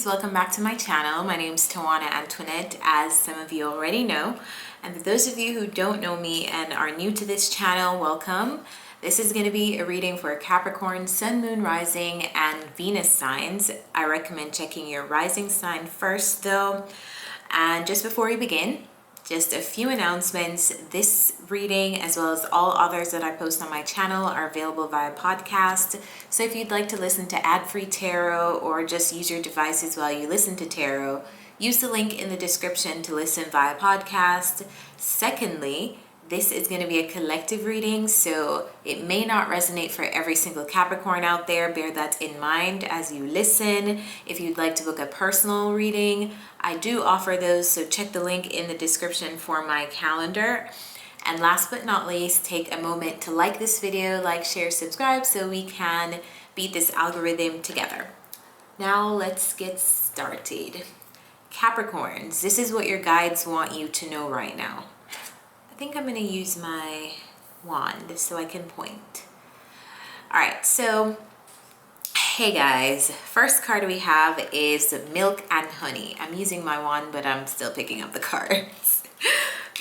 Cappies, welcome back to my channel. My name is Tawanantoinette, as some of you already know. And for those of you who don't know me and are new to this channel, welcome. This is going to be a reading for Capricorn, Sun, Moon, Rising, and Venus signs. I recommend checking your rising sign first though. And just before we begin, just a few announcements. This reading, as well as all others that I post on my channel, are available via podcast. So if you'd like to listen to ad-free tarot or just use your devices while you listen to tarot, use the link in the description to listen via podcast. Secondly, this is going to be a collective reading, so it may not resonate for every single Capricorn out there. Bear that in mind as you listen. If you'd like to book a personal reading, I do offer those, so check the link in the description for my calendar. And last but not least, take a moment to like this video, like, share, subscribe, so we can beat this algorithm together. Now let's get started. Capricorns, this is what your guides want you to know right now. I think I'm going to use my wand so I can point. All right, so hey guys, first card we have is Milk and Honey. I'm using my wand, but I'm still picking up the cards.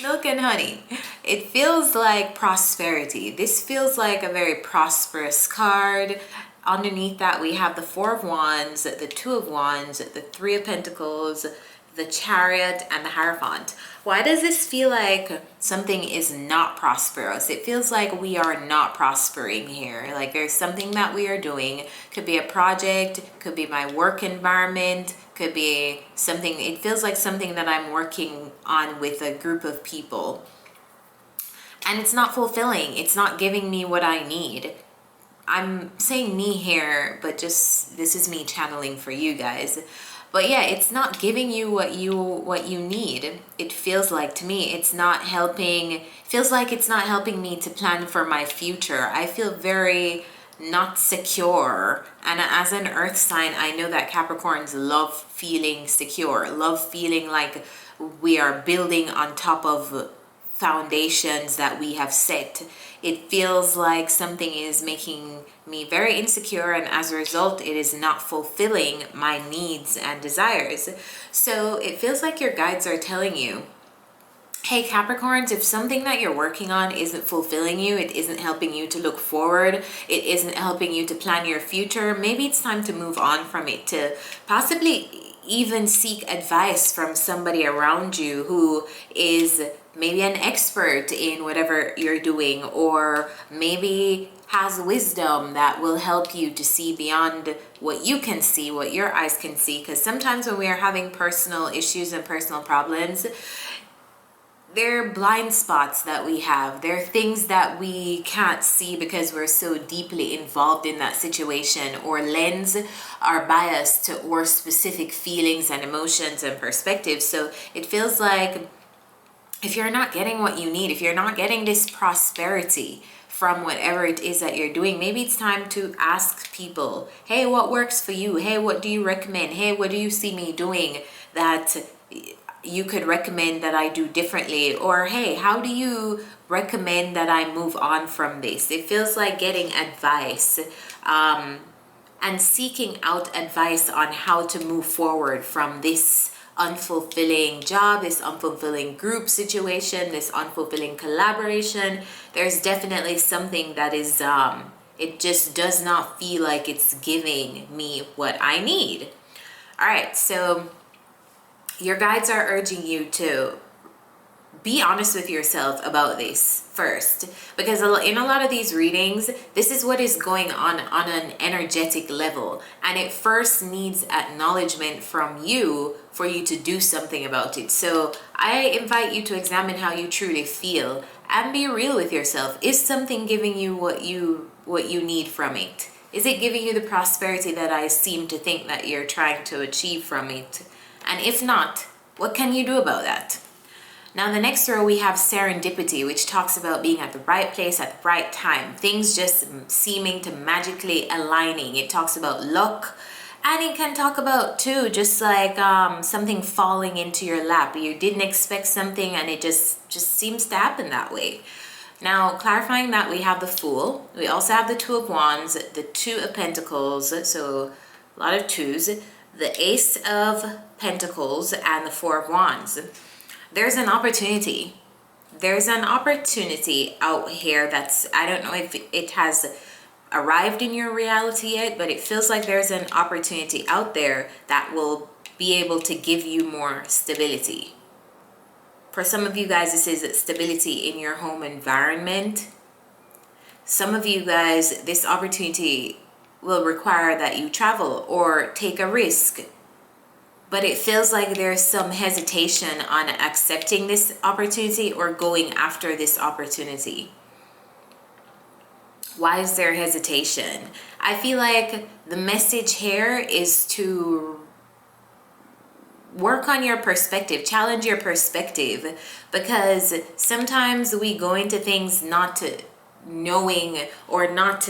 Milk and Honey. It feels like prosperity. This feels like a very prosperous card. Underneath that we have the Four of Wands, the Two of Wands, the Three of Pentacles, the Chariot, and the Hierophant. Why does this feel like something is not prosperous? It feels like we are not prospering here. Like there's something that we are doing. Could be a project, could be my work environment, could be something. It feels like something that I'm working on with a group of people. And it's not fulfilling. It's not giving me what I need. I'm saying me here, but just this is me channeling for you guys. But yeah, it's not giving you what you need. It feels like to me, it's not helping. Feels like it's not helping me to plan for my future. I feel very not secure. And as an earth sign, I know that Capricorns love feeling secure, love feeling like we are building on top of foundations that we have set. It feels like something is making me very insecure, and as a result it is not fulfilling my needs and desires. So it feels like your guides are telling you, hey Capricorns, if something that you're working on isn't fulfilling you, it isn't helping you to look forward, it isn't helping you to plan your future, maybe it's time to move on from it, to possibly even seek advice from somebody around you who is maybe an expert in whatever you're doing, or maybe has wisdom that will help you to see beyond what you can see, what your eyes can see. Because sometimes when we are having personal issues and personal problems, there are blind spots that we have. There are things that we can't see because we're so deeply involved in that situation, or lens our bias to specific feelings and emotions and perspectives. So it feels like if you're not getting what you need, if you're not getting this prosperity from whatever it is that you're doing, maybe it's time to ask people, hey, what works for you? Hey, what do you recommend? Hey, what do you see me doing that you could recommend that I do differently? Or hey, how do you recommend that I move on from this? It feels like getting advice and seeking out advice on how to move forward from this unfulfilling job, this unfulfilling group situation, this unfulfilling collaboration. There's definitely something that is it just does not feel like it's giving me what I need. All right, so your guides are urging you to be honest with yourself about this first, because in a lot of these readings, this is what is going on an energetic level, and it first needs acknowledgement from you for you to do something about it. So I invite you to examine how you truly feel and be real with yourself. Is something giving you what you need from it? Is it giving you the prosperity that I seem to think that you're trying to achieve from it? And if not, what can you do about that? Now, the next row we have Serendipity, which talks about being at the right place at the right time. Things just seeming to magically aligning. It talks about luck, and it can talk about too, just like something falling into your lap. You didn't expect something and it just seems to happen that way. Now, clarifying that, we have the Fool. We also have the Two of Wands, the Two of Pentacles, so a lot of twos. the Ace of Pentacles and the Four of Wands. There's an opportunity. There's an opportunity out here that's, I don't know if it has arrived in your reality yet, but it feels like there's an opportunity out there that will be able to give you more stability. For some of you guys, this is stability in your home environment. Some of you guys, this opportunity will require that you travel or take a risk. But it feels like there's some hesitation on accepting this opportunity or going after this opportunity. Why is there hesitation? I feel like the message here is to work on your perspective, challenge your perspective, because sometimes we go into things not knowing or not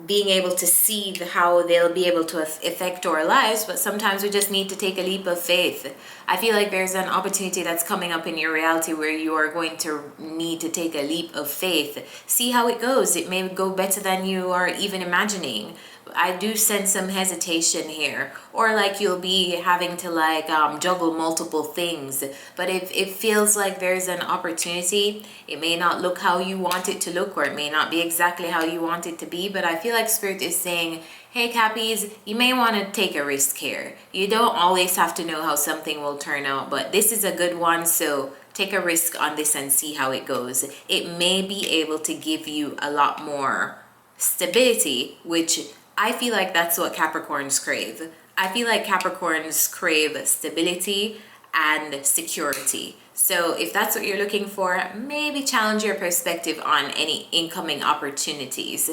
being able to see how they'll be able to affect our lives, but sometimes we just need to take a leap of faith. I feel like there's an opportunity that's coming up in your reality where you are going to need to take a leap of faith. See how it goes. It may go better than you are even imagining. I do sense some hesitation here, or like you'll be having to juggle multiple things. But if it feels like there's an opportunity, it may not look how you want it to look, or it may not be exactly how you want it to be, but I feel like Spirit is saying, hey Cappies, you may want to take a risk here. You don't always have to know how something will turn out, but this is a good one, so take a risk on this and see how it goes. It may be able to give you a lot more stability, which I feel like that's what Capricorns crave. I feel like Capricorns crave stability and security. So if that's what you're looking for, maybe challenge your perspective on any incoming opportunities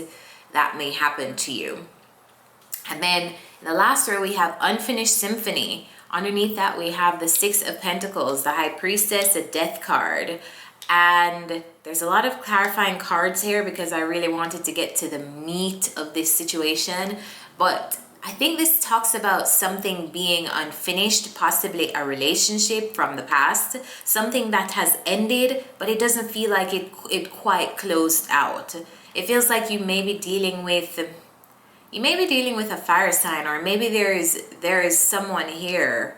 that may happen to you. And then in the last row, we have Unfinished Symphony. Underneath that, we have the Six of Pentacles, the High Priestess, the Death card. And there's a lot of clarifying cards here because I really wanted to get to the meat of this situation. But I think this talks about something being unfinished, possibly a relationship from the past, something that has ended, but it doesn't feel like it quite closed out. It feels like you may be dealing with a fire sign, or maybe there is someone here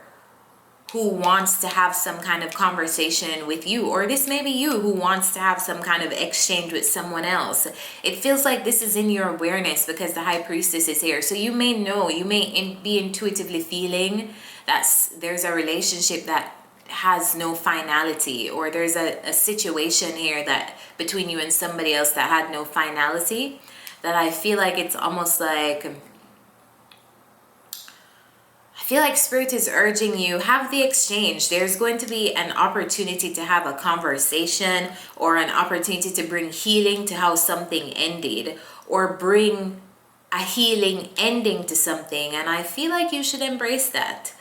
who wants to have some kind of conversation with you, or this may be you who wants to have some kind of exchange with someone else. It feels like this is in your awareness because the High Priestess is here. So you may know, you may be intuitively feeling that there's a relationship that has no finality, or there's a situation here that between you and somebody else that had no finality, that I feel like it's almost like, I feel like Spirit is urging you, have the exchange. There's going to be an opportunity to have a conversation, or an opportunity to bring healing to how something ended, or bring a healing ending to something. And I feel like you should embrace that.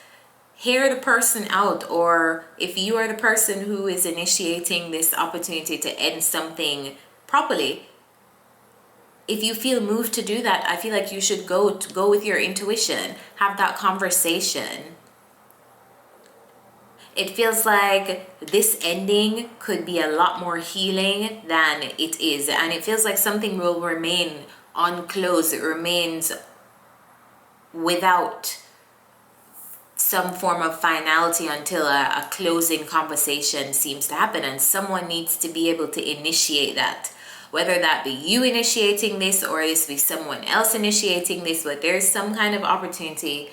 Hear the person out, or if you are the person who is initiating this opportunity to end something properly, if you feel moved to do that, I feel like you should go with your intuition, have that conversation. It feels like this ending could be a lot more healing than it is, and it feels like something will remain unclosed. It remains without some form of finality until a closing conversation seems to happen, and someone needs to be able to initiate that. Whether that be you initiating this or this be someone else initiating this, but there's some kind of opportunity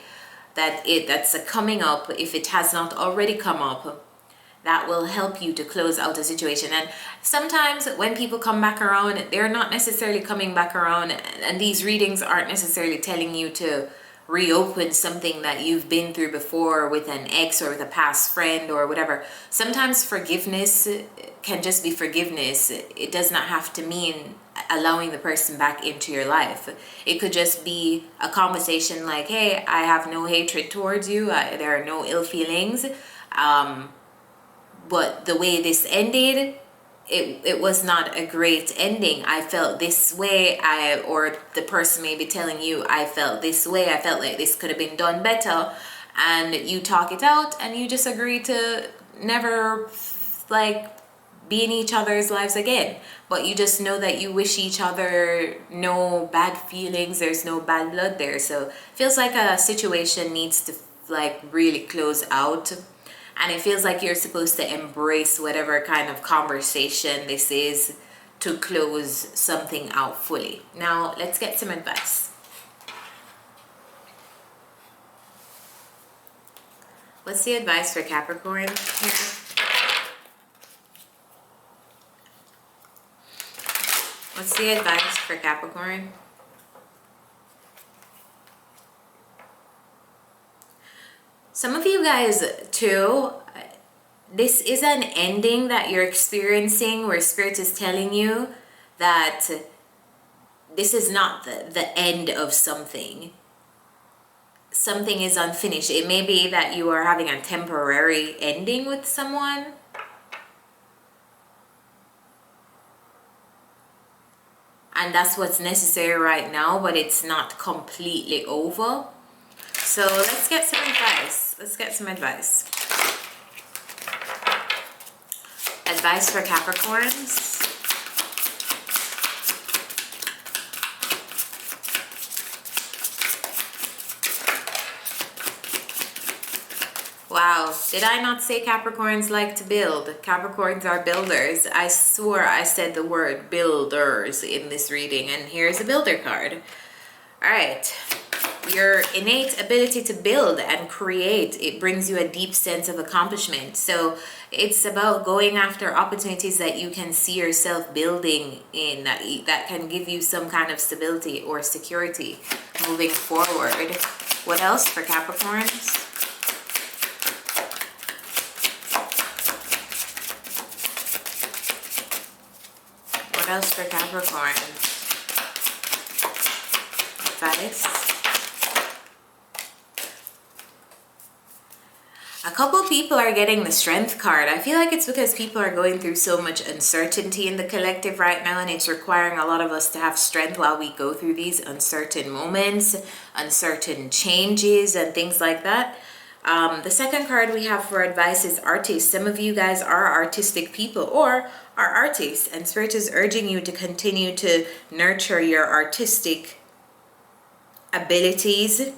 that's coming up, if it has not already come up, that will help you to close out a situation. And sometimes when people come back around, they're not necessarily coming back around, and these readings aren't necessarily telling you to reopen something that you've been through before with an ex or with a past friend or whatever. Sometimes forgiveness can just be forgiveness. It does not have to mean allowing the person back into your life. It could just be a conversation like, hey, I have no hatred towards you. There are no ill feelings. But the way this ended, it was not a great ending. I felt this way, or the person may be telling you, I felt this way, I felt like this could have been done better, and you talk it out and you just agree to never be in each other's lives again, but you just know that you wish each other no bad feelings, there's no bad blood there. So it feels like a situation needs to like really close out, and it feels like you're supposed to embrace whatever kind of conversation this is to close something out fully. Now let's get some advice. What's the advice for Capricorn here? What's the advice for Capricorn? Some of you guys too, this is an ending that you're experiencing where Spirit is telling you that this is not the end of something. Something is unfinished. It may be that you are having a temporary ending with someone. And that's what's necessary right now, but it's not completely over. So let's get some advice. Let's get some advice. Advice for Capricorns. Wow, did I not say Capricorns like to build? Capricorns are builders. I swore I said the word builders in this reading, and here's a builder card. All right, your innate ability to build and create, it brings you a deep sense of accomplishment. So it's about going after opportunities that you can see yourself building in, that can give you some kind of stability or security moving forward. What else for Capricorns? What else for Capricorn? Advice. A couple people are getting the Strength card. I feel like it's because people are going through so much uncertainty in the collective right now, and it's requiring a lot of us to have strength while we go through these uncertain moments, uncertain changes, and things like that. The second card we have for advice is artists. Some of you guys are artistic people or are artists, and Spirit is urging you to continue to nurture your artistic abilities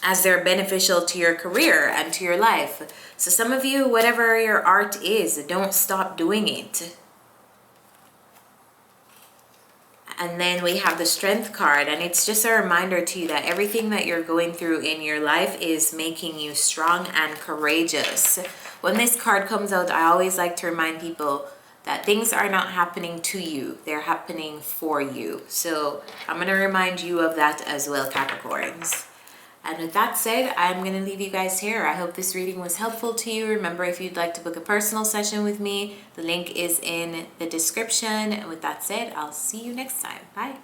as they're beneficial to your career and to your life. So some of you, whatever your art is, don't stop doing it. And then we have the Strength card, and it's just a reminder to you that everything that you're going through in your life is making you strong and courageous. When this card comes out, I always like to remind people that things are not happening to you, they're happening for you. So I'm going to remind you of that as well, Capricorns. And with that said, I'm going to leave you guys here. I hope this reading was helpful to you. Remember, if you'd like to book a personal session with me, the link is in the description. And with that said, I'll see you next time. Bye.